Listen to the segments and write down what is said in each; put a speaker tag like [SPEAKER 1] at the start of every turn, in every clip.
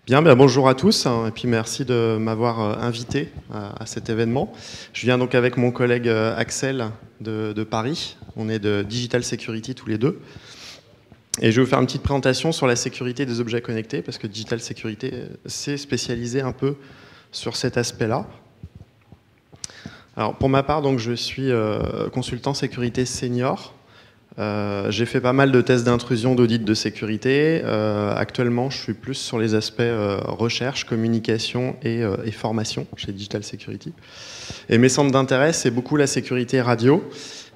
[SPEAKER 1] Bien, bonjour à tous, et puis merci de m'avoir invité à cet événement. Je viens donc avec mon collègue Axel de Paris. On est de Digital Security tous les deux. Et je vais vous faire une petite présentation sur la sécurité des objets connectés, parce que Digital Security s'est spécialisé un peu sur cet aspect-là. Alors pour ma part, donc, je suis consultant sécurité senior. J'ai fait pas mal de tests d'intrusion, d'audit de sécurité. Actuellement, je suis plus sur les aspects recherche, communication et formation chez Digital Security. Et mes centres d'intérêt, c'est beaucoup la sécurité radio,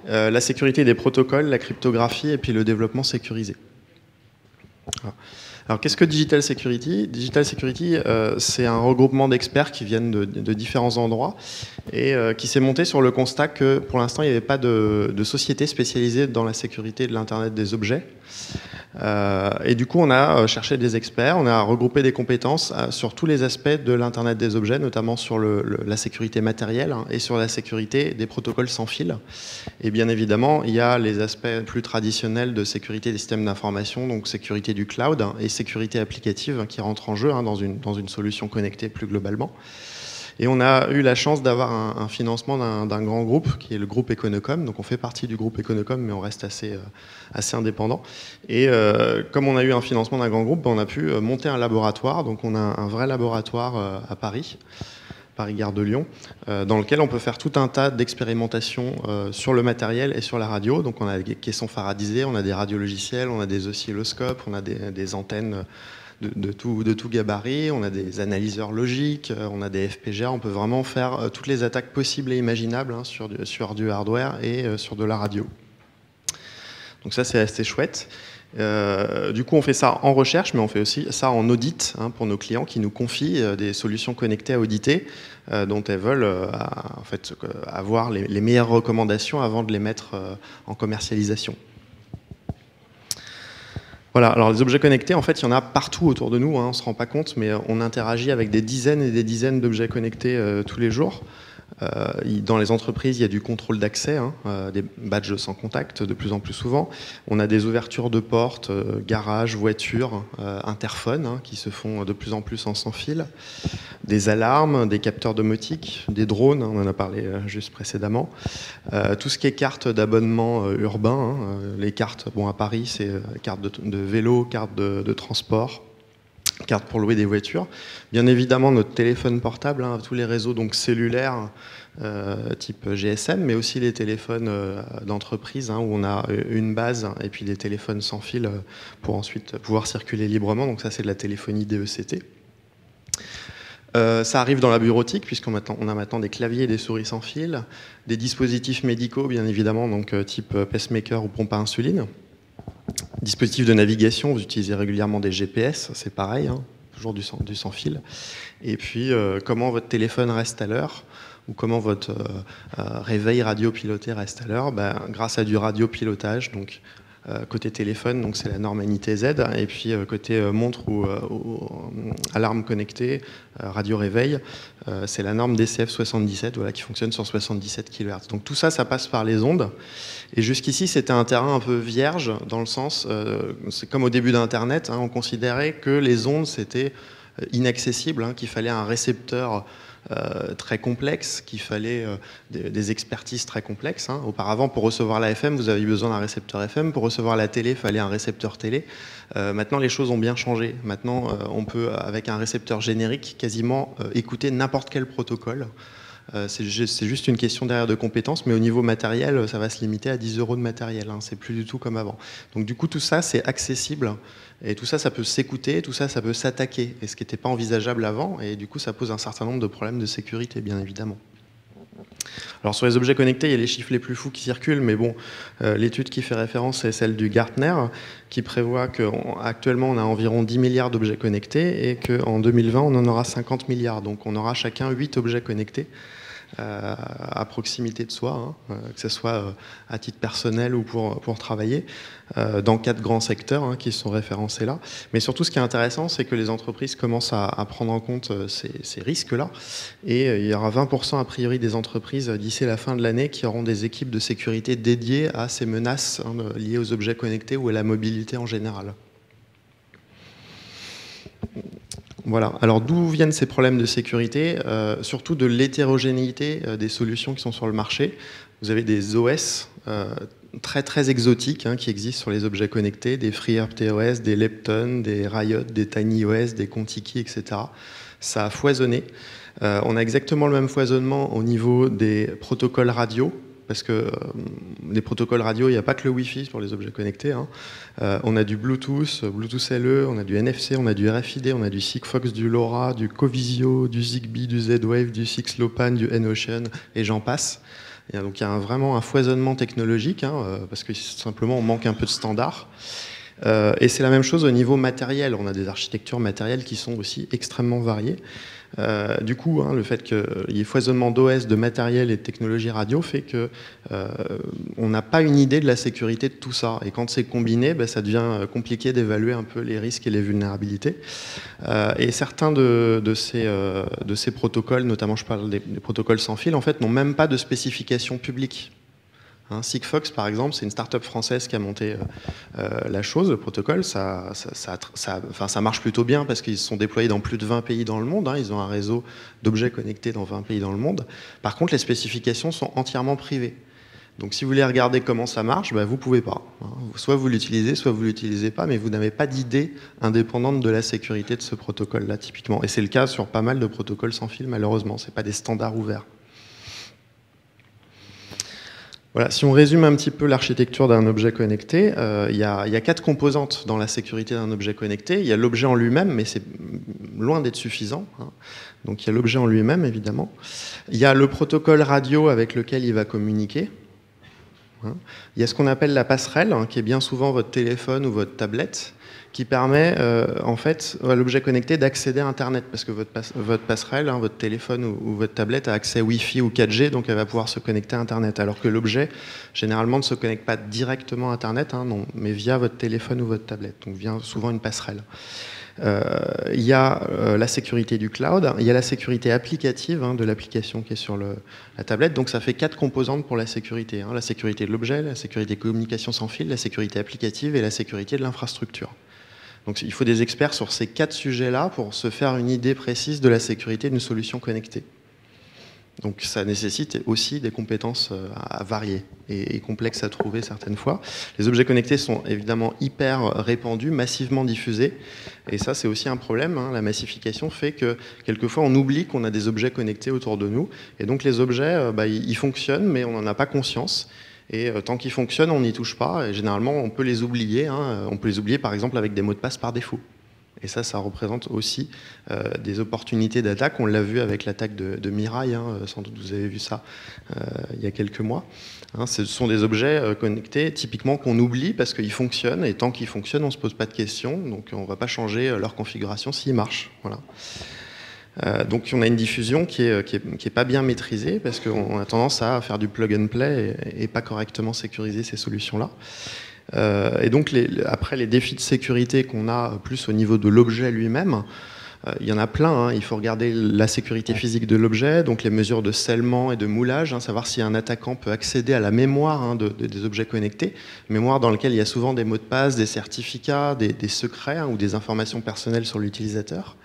[SPEAKER 1] la sécurité des protocoles, la cryptographie et puis le développement sécurisé. Alors qu'est-ce que Digital Security? Digital Security, c'est un regroupement d'experts qui viennent de différents endroits et qui s'est monté sur le constat que pour l'instant il n'y avait pas de société spécialisée dans la sécurité de l'Internet des objets. Et du coup on a cherché des experts, on a regroupé des compétences sur tous les aspects de l'Internet des objets, notamment sur la sécurité matérielle et sur la sécurité des protocoles sans fil. Et bien évidemment, il y a les aspects plus traditionnels de sécurité des systèmes d'information, donc sécurité du cloud et sécurité applicative qui rentrent en jeu dans une solution connectée plus globalement. Et on a eu la chance d'avoir un financement d'un grand groupe qui est le groupe Econocom. Donc on fait partie du groupe Econocom, mais on reste assez indépendant. Et comme on a eu un financement d'un grand groupe, on a pu monter un laboratoire. Donc on a un vrai laboratoire à Paris. Paris-Gare de Lyon, dans lequel on peut faire tout un tas d'expérimentations sur le matériel et sur la radio. Donc on a des caissons faradisés, on a des radiologiciels, on a des oscilloscopes, on a des antennes de tout gabarit, on a des analyseurs logiques, on a des FPGA, on peut vraiment faire toutes les attaques possibles et imaginables sur du hardware et sur de la radio. Donc ça c'est assez chouette. Du coup, on fait ça en recherche, mais on fait aussi ça en audit pour nos clients qui nous confient des solutions connectées à auditer dont elles veulent en fait, avoir les meilleures recommandations avant de les mettre en commercialisation. Voilà, alors les objets connectés, en fait, il y en a partout autour de nous, on ne se rend pas compte, mais on interagit avec des dizaines et des dizaines d'objets connectés tous les jours. Dans les entreprises, il y a du contrôle d'accès, des badges sans contact de plus en plus souvent. On a des ouvertures de portes, garages, voitures, interphones qui se font de plus en plus en sans fil. Des alarmes, des capteurs domotiques, des drones, on en a parlé juste précédemment. Tout ce qui est cartes d'abonnement urbain, les cartes, à Paris, c'est cartes de vélo, cartes de transport, carte pour louer des voitures. Bien évidemment, notre téléphone portable, tous les réseaux donc cellulaires type GSM, mais aussi les téléphones d'entreprise où on a une base et puis des téléphones sans fil pour ensuite pouvoir circuler librement. Donc ça, c'est de la téléphonie DECT. Ça arrive dans la bureautique, puisqu'on a maintenant des claviers et des souris sans fil, des dispositifs médicaux, bien évidemment, donc type pacemaker ou pompe à insuline. Dispositif de navigation, vous utilisez régulièrement des GPS, c'est pareil, toujours du sans fil. Et puis, comment votre téléphone reste à l'heure, ou comment votre réveil radiopiloté reste à l'heure, grâce à du radiopilotage. Donc, côté téléphone, donc c'est la norme NITZ, et puis côté montre ou alarme connectée, radio réveil, c'est la norme DCF 77, qui fonctionne sur 77 kHz. Donc tout ça, ça passe par les ondes. Et jusqu'ici, c'était un terrain un peu vierge, dans le sens, c'est comme au début d'Internet, on considérait que les ondes, c'était inaccessible, qu'il fallait un récepteur très complexe, qu'il fallait des expertises très complexes. Auparavant, pour recevoir la FM, vous avez besoin d'un récepteur FM. Pour recevoir la télé, il fallait un récepteur télé. Maintenant, les choses ont bien changé. Maintenant, on peut, avec un récepteur générique, quasiment écouter n'importe quel protocole. C'est juste une question derrière de compétences, mais au niveau matériel, ça va se limiter à 10 € de matériel. C'est plus du tout comme avant. Donc du coup, tout ça, c'est accessible. Et tout ça, ça peut s'écouter, tout ça, ça peut s'attaquer. Et ce qui n'était pas envisageable avant. Et du coup, ça pose un certain nombre de problèmes de sécurité, bien évidemment. Alors sur les objets connectés, il y a les chiffres les plus fous qui circulent, mais bon, l'étude qui fait référence est celle du Gartner, qui prévoit qu'actuellement on a environ 10 milliards d'objets connectés et qu'en 2020 on en aura 50 milliards. Donc on aura chacun 8 objets connectés à proximité de soi, que ce soit à titre personnel ou pour travailler, dans 4 grands secteurs qui sont référencés là. Mais surtout, ce qui est intéressant, c'est que les entreprises commencent à prendre en compte ces risques-là. Et il y aura 20% a priori des entreprises d'ici la fin de l'année qui auront des équipes de sécurité dédiées à ces menaces liées aux objets connectés ou à la mobilité en général. Voilà. Alors d'où viennent ces problèmes de sécurité? Surtout de l'hétérogénéité des solutions qui sont sur le marché. Vous avez des OS très très exotiques qui existent sur les objets connectés, des FreeRTOS, des Lepton, des Riot, des TinyOS, des Contiki, etc. Ça a foisonné. On a exactement le même foisonnement au niveau des protocoles radio, parce que les protocoles radio, il n'y a pas que le Wi-Fi pour les objets connectés. On a du Bluetooth, Bluetooth LE, on a du NFC, on a du RFID, on a du Sigfox, du LoRa, du Covisio, du Zigbee, du Z-Wave, du 6LoWPAN, du N-Ocean, et j'en passe. Et donc il y a vraiment un foisonnement technologique, parce que simplement on manque un peu de standards. Et c'est la même chose au niveau matériel. On a des architectures matérielles qui sont aussi extrêmement variées. Du coup, le fait qu'il y ait foisonnement d'OS, de matériel et de technologie radio fait qu'on n'a pas une idée de la sécurité de tout ça. Et quand c'est combiné, ça devient compliqué d'évaluer un peu les risques et les vulnérabilités. Et certains de ces protocoles, notamment je parle des protocoles sans fil, en fait, n'ont même pas de spécification publique. Sigfox, par exemple, c'est une start-up française qui a monté la chose, le protocole. Ça marche plutôt bien parce qu'ils sont déployés dans plus de 20 pays dans le monde. Ils ont un réseau d'objets connectés dans 20 pays dans le monde. Par contre, les spécifications sont entièrement privées. Donc si vous voulez regarder comment ça marche, vous ne pouvez pas. Soit vous l'utilisez, soit vous ne l'utilisez pas, mais vous n'avez pas d'idée indépendante de la sécurité de ce protocole-là, typiquement. Et c'est le cas sur pas mal de protocoles sans fil, malheureusement. Ce n'est pas des standards ouverts. Voilà, si on résume un petit peu l'architecture d'un objet connecté, il y a 4 composantes dans la sécurité d'un objet connecté. Il y a l'objet en lui-même, mais c'est loin d'être suffisant. Donc il y a l'objet en lui-même, évidemment. Il y a le protocole radio avec lequel il va communiquer. Il y a ce qu'on appelle la passerelle, qui est bien souvent votre téléphone ou votre tablette, qui permet en fait à l'objet connecté d'accéder à Internet, parce que votre passerelle, votre téléphone ou votre tablette a accès Wi-Fi ou 4G, donc elle va pouvoir se connecter à Internet, alors que l'objet généralement ne se connecte pas directement à Internet, non, mais via votre téléphone ou votre tablette, donc via souvent une passerelle. Il y a la sécurité du cloud, il y a la sécurité applicative de l'application qui est sur la tablette, donc ça fait 4 composantes pour la sécurité. La sécurité de l'objet, la sécurité communication sans fil, la sécurité applicative et la sécurité de l'infrastructure. Donc il faut des experts sur ces 4 sujets-là pour se faire une idée précise de la sécurité d'une solution connectée. Donc ça nécessite aussi des compétences variées et complexes à trouver certaines fois. Les objets connectés sont évidemment hyper répandus, massivement diffusés. Et ça, c'est aussi un problème. La massification fait que quelquefois, on oublie qu'on a des objets connectés autour de nous. Et donc les objets, ils fonctionnent, mais on n'en a pas conscience. Et tant qu'ils fonctionnent, on n'y touche pas. Et généralement, on peut les oublier. On peut les oublier, par exemple, avec des mots de passe par défaut. Et ça représente aussi des opportunités d'attaque. On l'a vu avec l'attaque de Mirai, sans doute vous avez vu ça il y a quelques mois. Ce sont des objets connectés, typiquement, qu'on oublie parce qu'ils fonctionnent. Et tant qu'ils fonctionnent, on ne se pose pas de questions. Donc on ne va pas changer leur configuration s'ils marchent. Voilà. Donc on a une diffusion qui est pas bien maîtrisée parce qu'on a tendance à faire du plug and play et pas correctement sécuriser ces solutions-là. Et donc après les défis de sécurité qu'on a plus au niveau de l'objet lui-même, il y en a plein. Il faut regarder la sécurité physique de l'objet, donc les mesures de scellement et de moulage, savoir si un attaquant peut accéder à la mémoire des objets connectés, mémoire dans laquelle il y a souvent des mots de passe, des certificats, des secrets ou des informations personnelles sur l'utilisateur.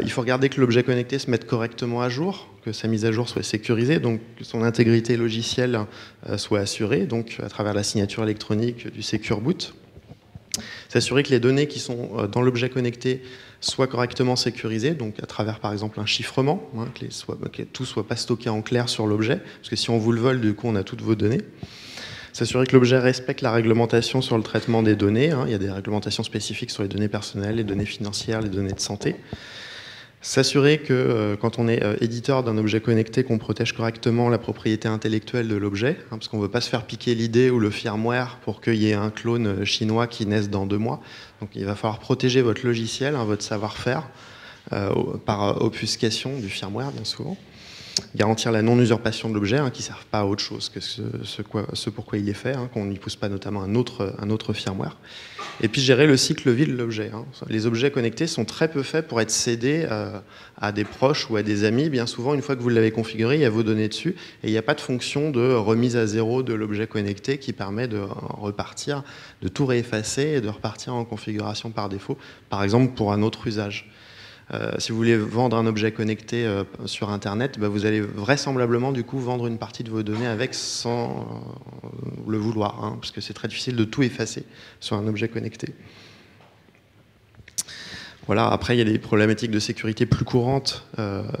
[SPEAKER 1] Il faut regarder que l'objet connecté se mette correctement à jour, que sa mise à jour soit sécurisée, donc que son intégrité logicielle soit assurée, donc à travers la signature électronique du Secure Boot. S'assurer que les données qui sont dans l'objet connecté soient correctement sécurisées, donc à travers par exemple un chiffrement, que tout ne soit pas stocké en clair sur l'objet, parce que si on vous le vole, du coup on a toutes vos données. S'assurer que l'objet respecte la réglementation sur le traitement des données. Il y a des réglementations spécifiques sur les données personnelles, les données financières, les données de santé. S'assurer que quand on est éditeur d'un objet connecté, qu'on protège correctement la propriété intellectuelle de l'objet, parce qu'on ne veut pas se faire piquer l'idée ou le firmware pour qu'il y ait un clone chinois qui naisse dans 2 mois. Donc il va falloir protéger votre logiciel, votre savoir-faire, par obfuscation du firmware bien souvent. Garantir la non-usurpation de l'objet, qui ne servent pas à autre chose que ce pour quoi il est fait, qu'on n'y pousse pas notamment un autre firmware. Et puis gérer le cycle vie de l'objet. Les objets connectés sont très peu faits pour être cédés à des proches ou à des amis. Bien souvent, une fois que vous l'avez configuré, il y a vos données dessus et il n'y a pas de fonction de remise à zéro de l'objet connecté qui permet de repartir, de tout réeffacer et de repartir en configuration par défaut, par exemple pour un autre usage. Si vous voulez vendre un objet connecté sur Internet, bah, vous allez vraisemblablement du coup vendre une partie de vos données avec sans le vouloir, hein, parce que c'est très difficile de tout effacer sur un objet connecté. Voilà, après, il y a des problématiques de sécurité plus courantes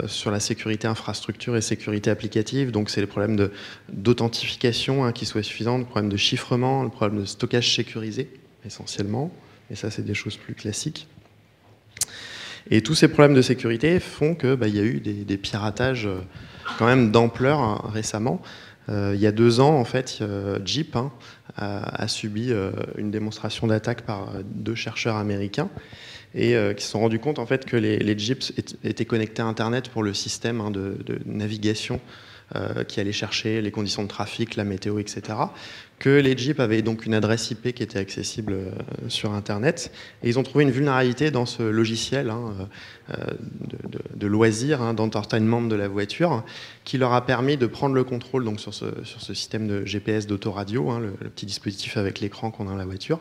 [SPEAKER 1] sur la sécurité infrastructure et sécurité applicative. Donc, c'est les problèmes d'authentification hein, qui soient suffisants, le problème de chiffrement, le problème de stockage sécurisé, essentiellement. Et ça, c'est des choses plus classiques. Et tous ces problèmes de sécurité font que bah, y a eu des piratages quand même d'ampleur hein, récemment. Il y a 2 ans, en fait, Jeep hein, a subi une démonstration d'attaque par 2 chercheurs américains et qui se sont rendus compte en fait que les Jeeps étaient connectés à Internet pour le système hein, de navigation qui allait chercher les conditions de trafic, la météo, etc. Que les Jeeps avaient donc une adresse IP qui était accessible sur Internet. Et ils ont trouvé une vulnérabilité dans ce logiciel hein, de loisirs, hein, d'entertainment de la voiture, qui leur a permis de prendre le contrôle donc, sur ce système de GPS d'autoradio, hein, le petit dispositif avec l'écran qu'on a dans la voiture.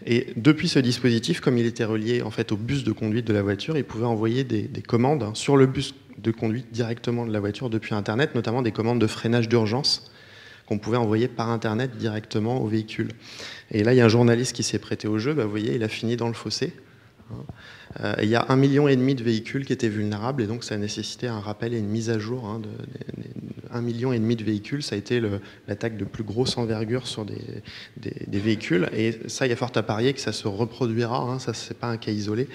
[SPEAKER 1] Et depuis ce dispositif, comme il était relié en fait, au bus de conduite de la voiture, ils pouvaient envoyer des commandes hein, sur le bus de conduite directement de la voiture depuis Internet, notamment des commandes de freinage d'urgence qu'on pouvait envoyer par Internet directement au véhicule. Et là, il y a un journaliste qui s'est prêté au jeu, bah, vous voyez, il a fini dans le fossé. Il y a 1,5 million de véhicules qui étaient vulnérables et donc ça a nécessité un rappel et une mise à jour hein, de 1,5 million de véhicules. Ça a été l'attaque de plus grosse envergure sur des véhicules et ça, il y a fort à parier que ça se reproduira, hein, ça c'est pas un cas isolé.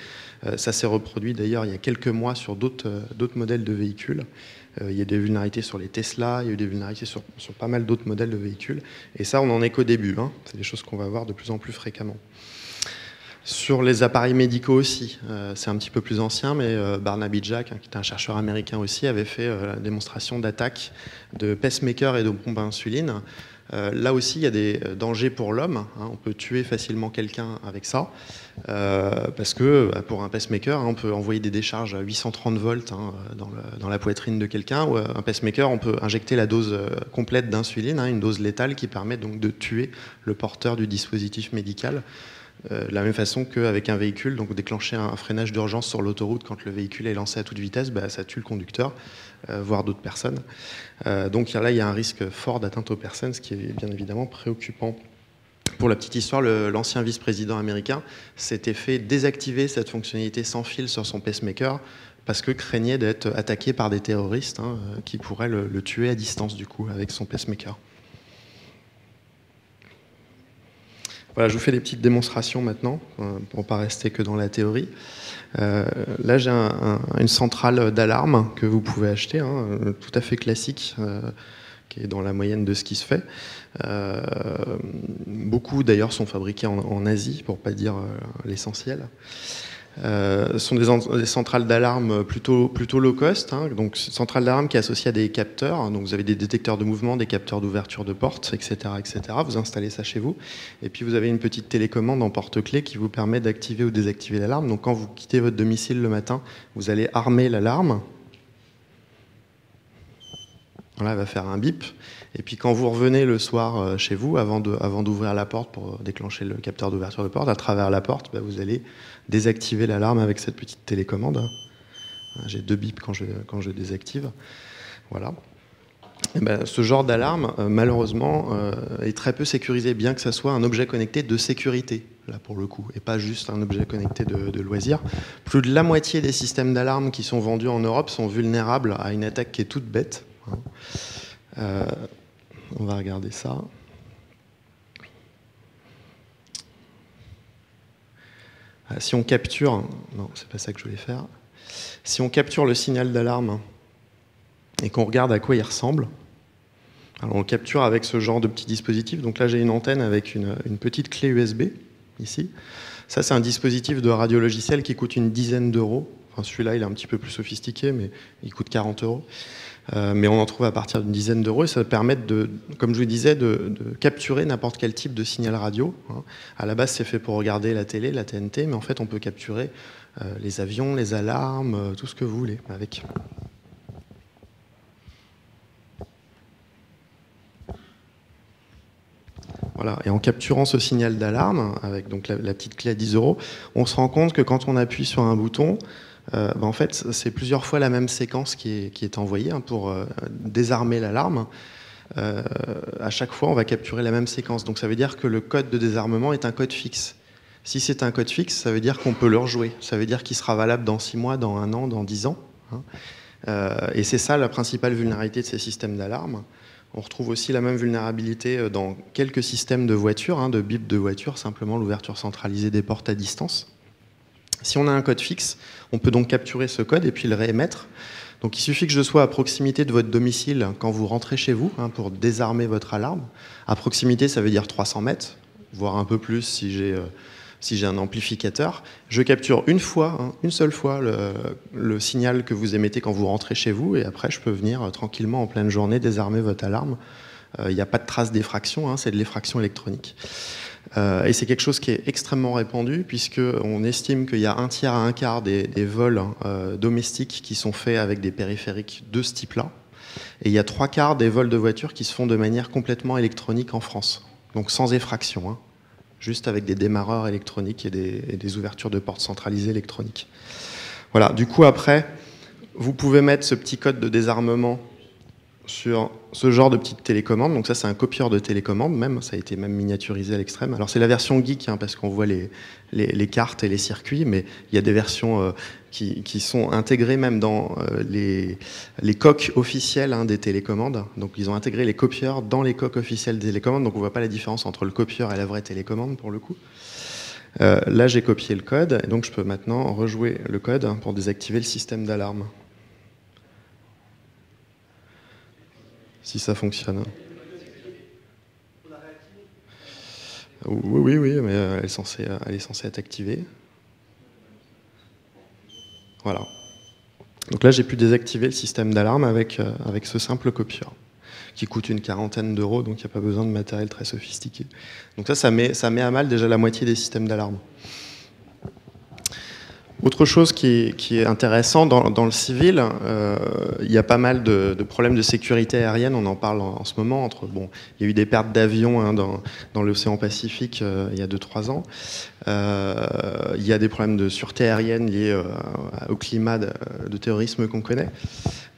[SPEAKER 1] Ça s'est reproduit d'ailleurs il y a quelques mois sur d'autres modèles de véhicules. Il y a des vulnérabilités sur les Tesla, il y a eu des vulnérabilités sur pas mal d'autres modèles de véhicules et ça, on n'en est qu'au début. Hein. C'est des choses qu'on va voir de plus en plus fréquemment. Sur les appareils médicaux aussi, c'est un petit peu plus ancien, mais Barnaby Jack, hein, qui est un chercheur américain aussi, avait fait la démonstration d'attaque de pacemakers et de pompes à insuline. Là aussi, il y a des dangers pour l'homme. Hein, on peut tuer facilement quelqu'un avec ça, parce que pour un pacemaker, hein, on peut envoyer des décharges à 830 volts hein, dans la poitrine de quelqu'un. Ou un pacemaker, on peut injecter la dose complète d'insuline, hein, une dose létale qui permet donc de tuer le porteur du dispositif médical. De la même façon qu'avec un véhicule, donc déclencher un freinage d'urgence sur l'autoroute quand le véhicule est lancé à toute vitesse, bah, ça tue le conducteur, voire d'autres personnes. Donc là, il y a un risque fort d'atteinte aux personnes, ce qui est bien évidemment préoccupant. Pour la petite histoire, l'ancien vice-président américain s'était fait désactiver cette fonctionnalité sans fil sur son pacemaker parce que craignait d'être attaqué par des terroristes hein, qui pourraient le tuer à distance du coup avec son pacemaker. Voilà, je vous fais des petites démonstrations maintenant, pour ne pas rester que dans la théorie. Là, j'ai une centrale d'alarme que vous pouvez acheter, hein, tout à fait classique, qui est dans la moyenne de ce qui se fait. Beaucoup, d'ailleurs, sont fabriqués en Asie, pour ne pas dire l'essentiel. Ce sont des centrales d'alarme plutôt low cost, hein, donc centrale d'alarme qui est associée à des capteurs, donc vous avez des détecteurs de mouvement, des capteurs d'ouverture de portes, etc., etc. Vous installez ça chez vous, et puis vous avez une petite télécommande en porte-clés qui vous permet d'activer ou désactiver l'alarme. Donc quand vous quittez votre domicile le matin, vous allez armer l'alarme. Voilà, elle va faire un bip. Et puis quand vous revenez le soir chez vous, avant d'ouvrir la porte pour déclencher le capteur d'ouverture de porte, à travers la porte, bah, vous allez désactiver l'alarme avec cette petite télécommande. J'ai 2 bips quand je désactive. Voilà. Et ben, ce genre d'alarme, malheureusement, est très peu sécurisé, bien que ça soit un objet connecté de sécurité, là pour le coup, et pas juste un objet connecté de loisir. Plus de la moitié des systèmes d'alarme qui sont vendus en Europe sont vulnérables à une attaque qui est toute bête. On va regarder ça. Si on capture, non, c'est pas ça que je voulais faire. Si on capture le signal d'alarme et qu'on regarde à quoi il ressemble, alors on le capture avec ce genre de petit dispositif. Donc là, j'ai une antenne avec une petite clé USB, ici. Ça, c'est un dispositif de radio logiciel qui coûte une dizaine d'euros. Enfin, celui-là, il est un petit peu plus sophistiqué, mais il coûte 40 euros. Mais on en trouve à partir d'une dizaine d'euros et ça permet, comme je vous disais, de capturer n'importe quel type de signal radio. À la base, c'est fait pour regarder la télé, la TNT, mais en fait, on peut capturer les avions, les alarmes, tout ce que vous voulez avec. Voilà. Et en capturant ce signal d'alarme, avec donc la petite clé à 10 euros, on se rend compte que quand on appuie sur un bouton, En fait, c'est plusieurs fois la même séquence qui est envoyée pour désarmer l'alarme. À chaque fois, on va capturer la même séquence. Donc ça veut dire que le code de désarmement est un code fixe. Si c'est un code fixe, ça veut dire qu'on peut le rejouer. Ça veut dire qu'il sera valable dans 6 mois, dans 1 an, dans 10 ans. Et c'est ça la principale vulnérabilité de ces systèmes d'alarme. On retrouve aussi la même vulnérabilité dans quelques systèmes de voitures, de bip de voiture, simplement l'ouverture centralisée des portes à distance. Si on a un code fixe, on peut donc capturer ce code et puis le réémettre. Donc il suffit que je sois à proximité de votre domicile quand vous rentrez chez vous pour désarmer votre alarme. À proximité, ça veut dire 300 mètres, voire un peu plus si j'ai un amplificateur. Je capture une seule fois le signal que vous émettez quand vous rentrez chez vous et après je peux venir tranquillement en pleine journée désarmer votre alarme. Il n'y a pas de trace d'effraction, c'est de l'effraction électronique. Et c'est quelque chose qui est extrêmement répandu puisqu'on estime qu'il y a 1/3 à 1/4 des vols domestiques qui sont faits avec des périphériques de ce type-là. Et il y a 3/4 des vols de voitures qui se font de manière complètement électronique en France. Donc sans effraction, juste avec des démarreurs électroniques et des ouvertures de portes centralisées électroniques. Voilà, du coup après, vous pouvez mettre ce petit code de désarmement sur ce genre de petite télécommande. Donc ça, c'est un copieur de télécommande même, ça a été même miniaturisé à l'extrême. Alors c'est la version geek, parce qu'on voit les cartes et les circuits, mais il y a des versions qui sont intégrées même dans les coques officielles des télécommandes. Donc ils ont intégré les copieurs dans les coques officielles des télécommandes, donc on ne voit pas la différence entre le copieur et la vraie télécommande pour le coup. Là, j'ai copié le code, et donc je peux maintenant rejouer le code pour désactiver le système d'alarme. Si ça fonctionne. Oui, mais elle est censée être activée. Voilà. Donc là, j'ai pu désactiver le système d'alarme avec ce simple copieur, qui coûte une quarantaine d'euros, donc il n'y a pas besoin de matériel très sophistiqué. Donc ça met à mal déjà la moitié des systèmes d'alarme. Autre chose qui est intéressant dans le civil, il y a pas mal de problèmes de sécurité aérienne, on en parle en ce moment. Il y a eu des pertes d'avions dans l'océan Pacifique il y a 2-3 ans. Il y a des problèmes de sûreté aérienne liés au climat de terrorisme qu'on connaît.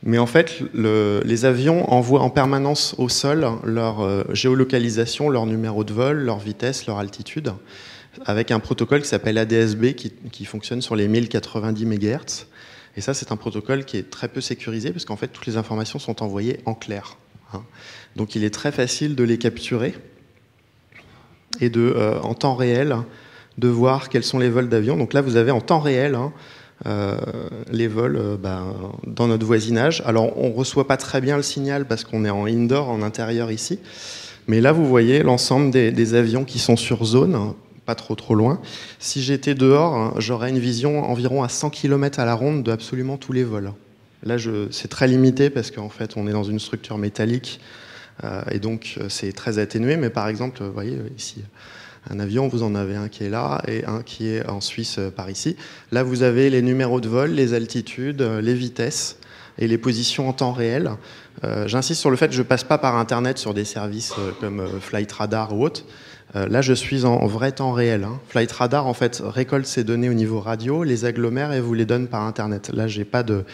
[SPEAKER 1] Mais en fait, les avions envoient en permanence au sol leur géolocalisation, leur numéro de vol, leur vitesse, leur altitude, avec un protocole qui s'appelle ADS-B qui fonctionne sur les 1090 MHz. Et ça, c'est un protocole qui est très peu sécurisé parce qu'en fait, toutes les informations sont envoyées en clair. Donc il est très facile de les capturer et en temps réel, de voir quels sont les vols d'avion. Donc là, vous avez en temps réel les vols dans notre voisinage. Alors, on ne reçoit pas très bien le signal parce qu'on est en indoor, en intérieur ici. Mais là, vous voyez l'ensemble des avions qui sont sur zone, pas trop loin. Si j'étais dehors, j'aurais une vision environ à 100 km à la ronde de absolument tous les vols. Là, c'est très limité parce qu'en fait, on est dans une structure métallique et donc c'est très atténué. Mais par exemple, vous voyez ici, un avion, vous en avez un qui est là et un qui est en Suisse par ici. Là, vous avez les numéros de vol, les altitudes, les vitesses et les positions en temps réel. J'insiste sur le fait que je ne passe pas par Internet sur des services comme Flight Radar ou autre. Là, je suis en vrai temps réel. Flight Radar, en fait, récolte ces données au niveau radio, les agglomère et vous les donne par Internet. Là, je n'ai pas de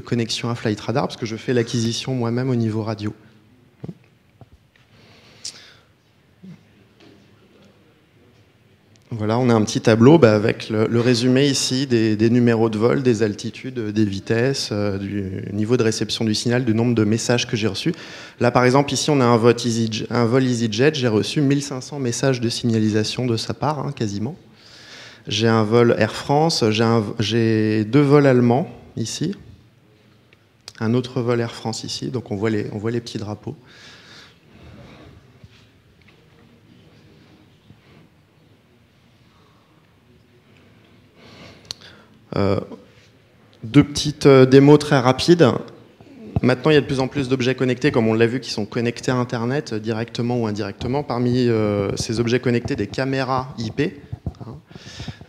[SPEAKER 1] connexion à Flight Radar parce que je fais l'acquisition moi-même au niveau radio. Voilà, on a un petit tableau avec le résumé ici des numéros de vol, des altitudes, des vitesses, du niveau de réception du signal, du nombre de messages que j'ai reçus. Là, par exemple, ici, on a un vol EasyJet. J'ai reçu 1500 messages de signalisation de sa part, quasiment. J'ai un vol Air France. J'ai 2 vols allemands, ici. Un autre vol Air France, ici. Donc, on voit les petits drapeaux. Deux petites démos très rapides. Maintenant, il y a de plus en plus d'objets connectés, comme on l'a vu, qui sont connectés à Internet directement ou indirectement. Parmi ces objets connectés, des caméras IP.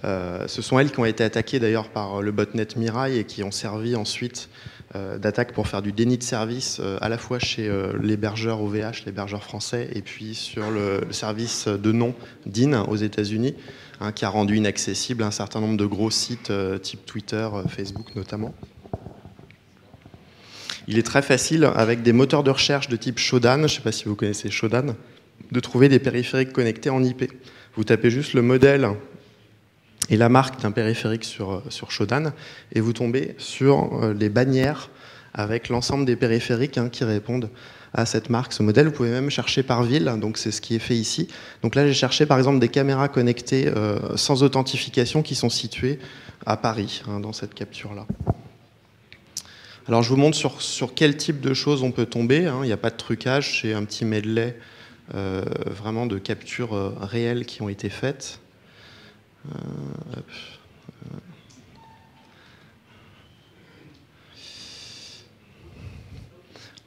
[SPEAKER 1] Ce sont elles qui ont été attaquées d'ailleurs par le botnet Mirai et qui ont servi ensuite d'attaque pour faire du déni de service à la fois chez l'hébergeur OVH, l'hébergeur français, et puis sur le service de nom DIN aux États-Unis, hein, qui a rendu inaccessible un certain nombre de gros sites type Twitter, Facebook notamment. Il est très facile, avec des moteurs de recherche de type Shodan, je ne sais pas si vous connaissez Shodan, de trouver des périphériques connectés en IP. Vous tapez juste le modèle et la marque d'un périphérique sur Shodan, et vous tombez sur les bannières avec l'ensemble des périphériques qui répondent à cette marque, ce modèle. Vous pouvez même chercher par ville, donc c'est ce qui est fait ici. Donc là, j'ai cherché par exemple des caméras connectées sans authentification qui sont situées à Paris, dans cette capture-là. Alors je vous montre sur quel type de choses on peut tomber. Il n'y a pas de trucage, c'est un petit medley vraiment de captures réelles qui ont été faites.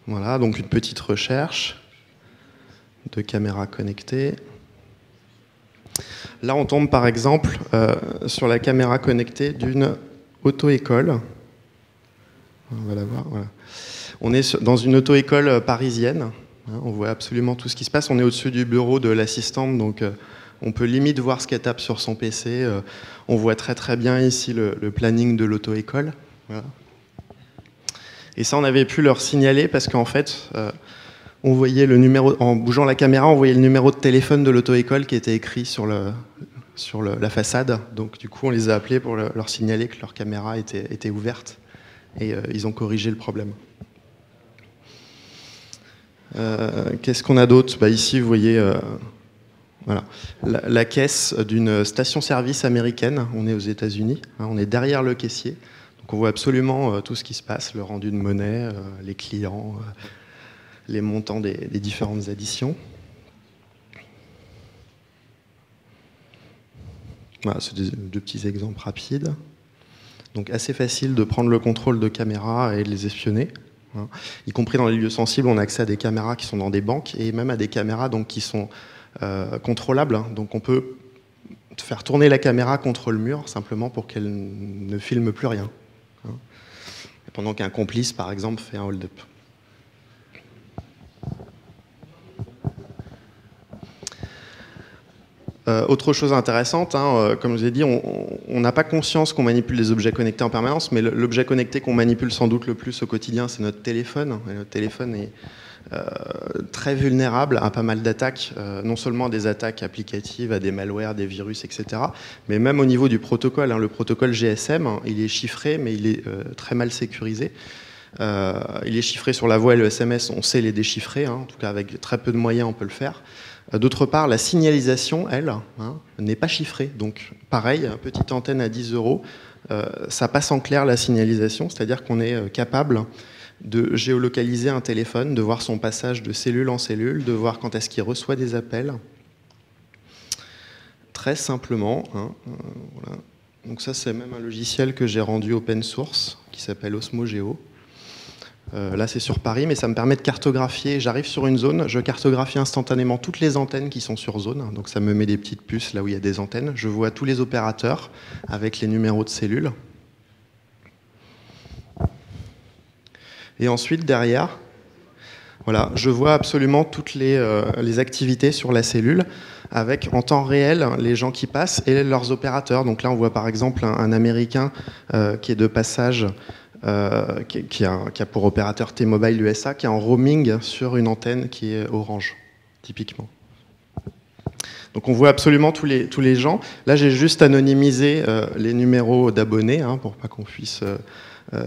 [SPEAKER 1] Voilà, donc une petite recherche de caméras connectées. Là, on tombe par exemple sur la caméra connectée d'une auto-école. On va la voir, voilà. On est dans une auto-école parisienne. On voit absolument tout ce qui se passe. On est au-dessus du bureau de l'assistante, donc on peut limite voir ce qu'elle tape sur son PC. On voit très très bien ici le planning de l'auto-école. Voilà. Et ça, on avait pu leur signaler parce qu'en fait, on voyait le numéro, en bougeant la caméra, on voyait le numéro de téléphone de l'auto-école qui était écrit sur la façade. Donc du coup, on les a appelés pour leur signaler que leur caméra était ouverte. Et ils ont corrigé le problème. Qu'est-ce qu'on a d'autre ? Ici, vous voyez voilà, la caisse d'une station-service américaine. On est aux États-Unis, on est derrière le caissier. Donc on voit absolument tout ce qui se passe, le rendu de monnaie, les clients, les montants des différentes additions. Voilà, c'est deux petits exemples rapides. Donc assez facile de prendre le contrôle de caméras et de les espionner. Y compris dans les lieux sensibles, on a accès à des caméras qui sont dans des banques et même à des caméras donc, qui sont contrôlables. Donc on peut faire tourner la caméra contre le mur simplement pour qu'elle ne filme plus rien. Pendant qu'un complice, par exemple, fait un hold-up. Autre chose intéressante, comme je vous ai dit, on n'a pas conscience qu'on manipule les objets connectés en permanence, mais l'objet connecté qu'on manipule sans doute le plus au quotidien, c'est notre téléphone. Et notre téléphone est très vulnérable à pas mal d'attaques, non seulement des attaques applicatives, à des malwares, des virus, etc., mais même au niveau du protocole. Le protocole GSM, il est chiffré, mais il est très mal sécurisé. Il est chiffré sur la voix et le SMS, on sait les déchiffrer, en tout cas avec très peu de moyens on peut le faire. D'autre part, la signalisation, elle, n'est pas chiffrée. Donc pareil, petite antenne à 10 €, ça passe en clair la signalisation, c'est-à-dire qu'on est capable de géolocaliser un téléphone, de voir son passage de cellule en cellule, de voir quand est-ce qu'il reçoit des appels. Très simplement, voilà. Donc ça c'est même un logiciel que j'ai rendu open source, qui s'appelle OsmoGeo. Là c'est sur Paris, mais ça me permet de cartographier. J'arrive sur une zone, je cartographie instantanément toutes les antennes qui sont sur zone, donc ça me met des petites puces là où il y a des antennes. Je vois tous les opérateurs avec les numéros de cellules. Et ensuite derrière, voilà, je vois absolument toutes les activités sur la cellule, avec en temps réel les gens qui passent et leurs opérateurs. Donc là on voit par exemple un Américain qui est de passage, qui a pour opérateur T-Mobile USA, qui est en roaming sur une antenne qui est Orange, typiquement. Donc on voit absolument tous les gens. Là j'ai juste anonymisé les numéros d'abonnés pour pas qu'on puisse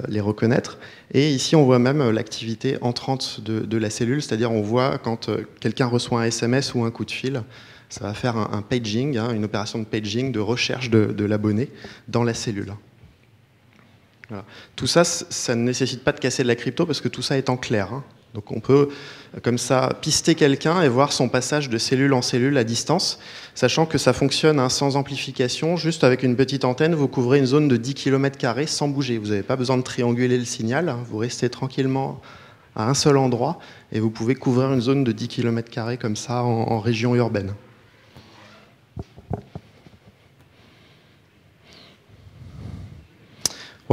[SPEAKER 1] les reconnaître. Et ici on voit même l'activité entrante de la cellule, c'est-à-dire on voit quand quelqu'un reçoit un SMS ou un coup de fil, ça va faire un paging, une opération de paging, de recherche de l'abonné dans la cellule. Voilà. Tout ça, ça ne nécessite pas de casser de la crypto parce que tout ça est en clair. Donc on peut, comme ça, pister quelqu'un et voir son passage de cellule en cellule à distance, sachant que ça fonctionne sans amplification, juste avec une petite antenne, vous couvrez une zone de 10 km² sans bouger. Vous n'avez pas besoin de trianguler le signal, vous restez tranquillement à un seul endroit et vous pouvez couvrir une zone de 10 km² comme ça en région urbaine.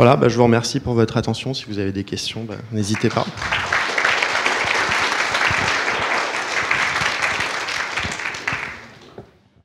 [SPEAKER 1] Voilà, je vous remercie pour votre attention. Si vous avez des questions, n'hésitez pas.